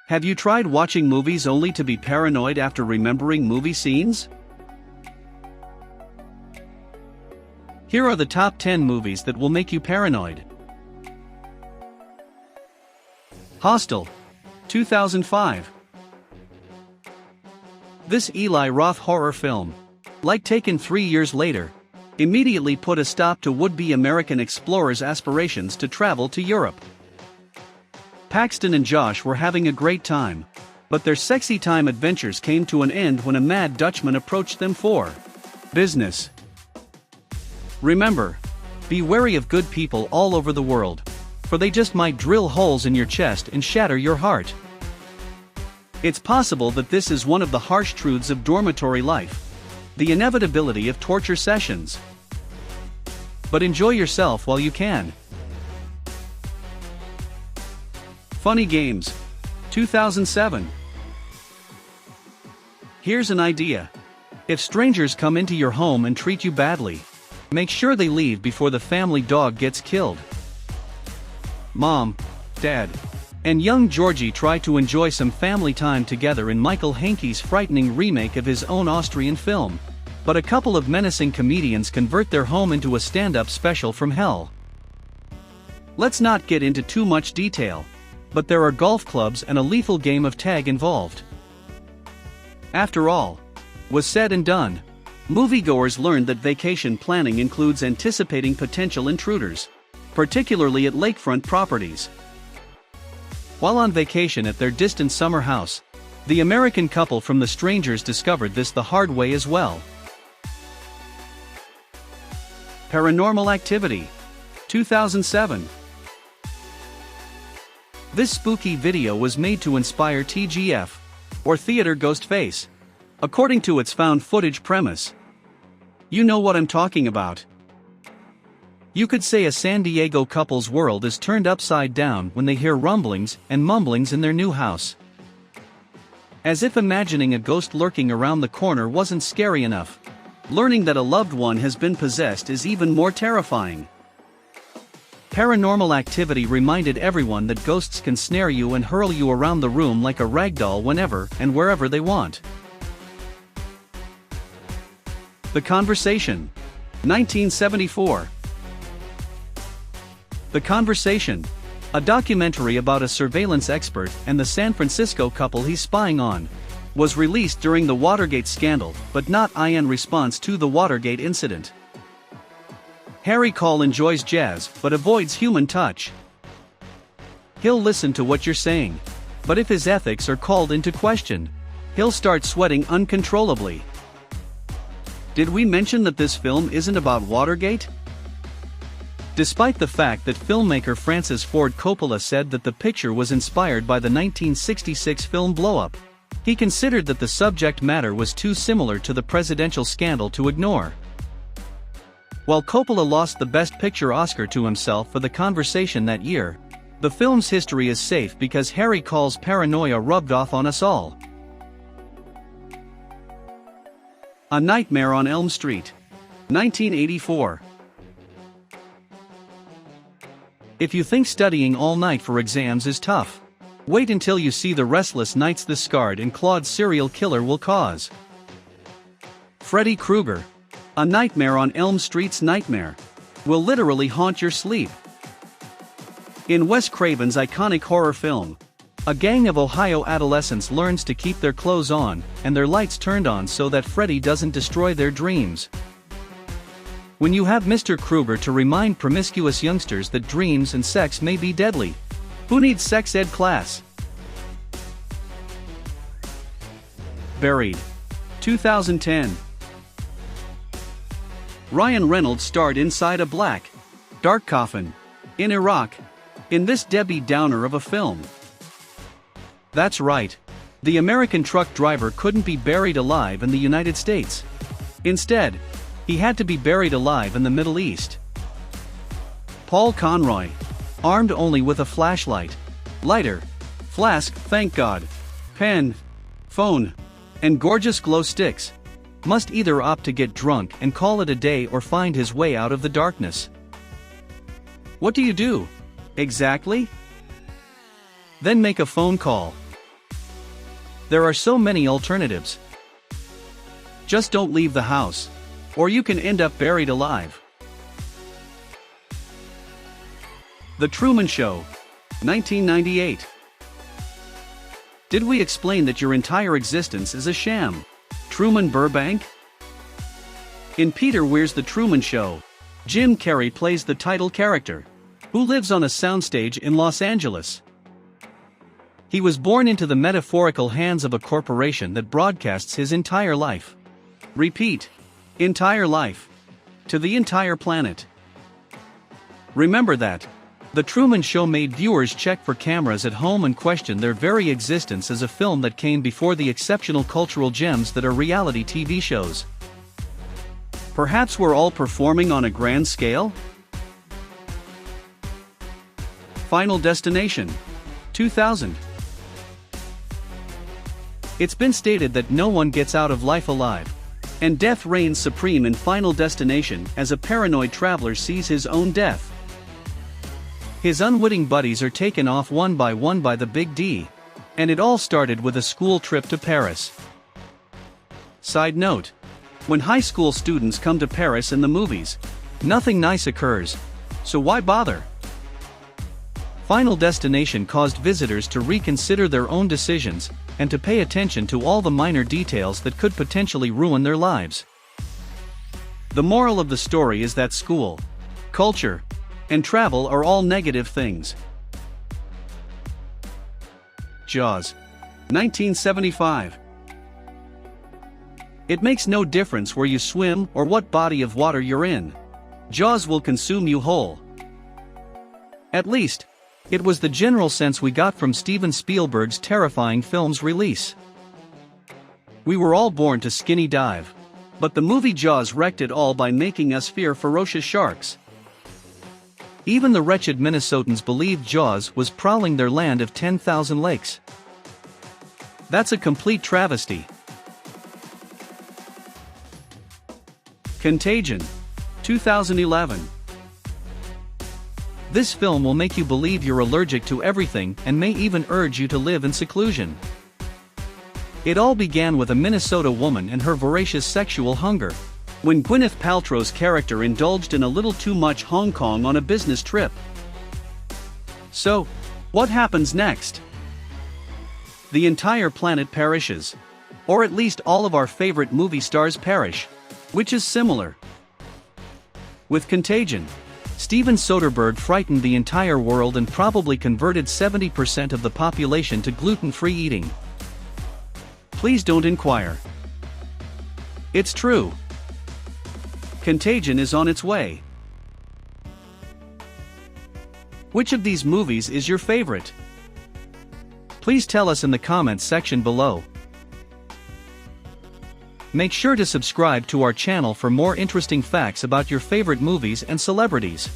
Have you tried watching movies only to be paranoid after remembering movie scenes? Here are the top 10 movies that will make you paranoid. Hostel, 2005. This Eli Roth horror film, like Taken 3 years later, immediately put a stop to would-be American explorers' aspirations to travel to Europe. Paxton and Josh were having a great time, but their sexy time adventures came to an end when a mad Dutchman approached them for business. Remember, be wary of good people all over the world, for they just might drill holes in your chest and shatter your heart. It's possible that this is one of the harsh truths of dormitory life, the inevitability of torture sessions. But enjoy yourself while you can. Funny Games, 2007. Here's an idea. If strangers come into your home and treat you badly, make sure they leave before the family dog gets killed. Mom, Dad, and young Georgie try to enjoy some family time together in Michael Hanke's frightening remake of his own Austrian film, but a couple of menacing comedians convert their home into a stand-up special from hell. Let's not get into too much detail, but there are golf clubs and a lethal game of tag involved. After all was said and done, moviegoers learned that vacation planning includes anticipating potential intruders, particularly at lakefront properties. While on vacation at their distant summer house, the American couple from The Strangers discovered this the hard way as well. Paranormal Activity, 2007. This spooky video was made to inspire TGF, or Theater Ghost Face, according to its found footage premise. You know what I'm talking about. You could say a San Diego couple's world is turned upside down when they hear rumblings and mumblings in their new house. As if imagining a ghost lurking around the corner wasn't scary enough, learning that a loved one has been possessed is even more terrifying. Paranormal Activity reminded everyone that ghosts can snare you and hurl you around the room like a ragdoll whenever and wherever they want. The Conversation, 1974. The Conversation, a documentary about a surveillance expert and the San Francisco couple he's spying on, was released during the Watergate scandal but not in response to the Watergate incident. Harry Cole enjoys jazz but avoids human touch. He'll listen to what you're saying, but if his ethics are called into question, he'll start sweating uncontrollably. Did we mention that this film isn't about Watergate? Despite the fact that filmmaker Francis Ford Coppola said that the picture was inspired by the 1966 film Blow Up, he considered that the subject matter was too similar to the presidential scandal to ignore. While Coppola lost the Best Picture Oscar to himself for The Conversation that year, the film's history is safe because Harry Cole's paranoia rubbed off on us all. A Nightmare on Elm Street, 1984. If you think studying all night for exams is tough, wait until you see the restless nights the scarred and clawed serial killer will cause. Freddy Krueger, A Nightmare on Elm Street's nightmare, will literally haunt your sleep. In Wes Craven's iconic horror film, a gang of Ohio adolescents learns to keep their clothes on and their lights turned on so that Freddy doesn't destroy their dreams. When you have Mr. Krueger to remind promiscuous youngsters that dreams and sex may be deadly, who needs sex ed class? Buried, 2010. Ryan Reynolds starred inside a black, dark coffin, in Iraq, in this Debbie Downer of a film. That's right, the American truck driver couldn't be buried alive in the United States. Instead, he had to be buried alive in the Middle East. Paul Conroy, armed only with a flashlight, lighter, flask, thank God, pen, phone, and gorgeous glow sticks, must either opt to get drunk and call it a day or find his way out of the darkness. What do you do? Exactly? Then make a phone call. There are so many alternatives. Just don't leave the house, or you can end up buried alive. The Truman Show, 1998. Did we explain that your entire existence is a sham? Truman Burbank? In Peter Weir's The Truman Show, Jim Carrey plays the title character, who lives on a soundstage in Los Angeles. He was born into the metaphorical hands of a corporation that broadcasts his entire life. Repeat. Entire life. To the entire planet. Remember that. The Truman Show made viewers check for cameras at home and question their very existence as a film that came before the exceptional cultural gems that are reality TV shows. Perhaps we're all performing on a grand scale? Final Destination, 2000. It's been stated that no one gets out of life alive, and death reigns supreme in Final Destination as a paranoid traveler sees his own death. His unwitting buddies are taken off one by the Big D, and it all started with a school trip to Paris. Side note: when high school students come to Paris in the movies, nothing nice occurs, so why bother? Final Destination caused visitors to reconsider their own decisions, and to pay attention to all the minor details that could potentially ruin their lives. The moral of the story is that school, culture, and travel are all negative things. Jaws, 1975. It makes no difference where you swim or what body of water you're in. Jaws will consume you whole. At least, it was the general sense we got from Steven Spielberg's terrifying film's release. We were all born to skinny dive, but the movie Jaws wrecked it all by making us fear ferocious sharks. Even the wretched Minnesotans believed Jaws was prowling their land of 10,000 lakes. That's a complete travesty. Contagion, 2011. This film will make you believe you're allergic to everything and may even urge you to live in seclusion. It all began with a Minnesota woman and her voracious sexual hunger, when Gwyneth Paltrow's character indulged in a little too much Hong Kong on a business trip. So, what happens next? The entire planet perishes. Or at least all of our favorite movie stars perish, which is similar. With Contagion, Steven Soderbergh frightened the entire world and probably converted 70% of the population to gluten-free eating. Please don't inquire. It's true. Contagion is on its way. Which of these movies is your favorite? Please tell us in the comments section below. Make sure to subscribe to our channel for more interesting facts about your favorite movies and celebrities.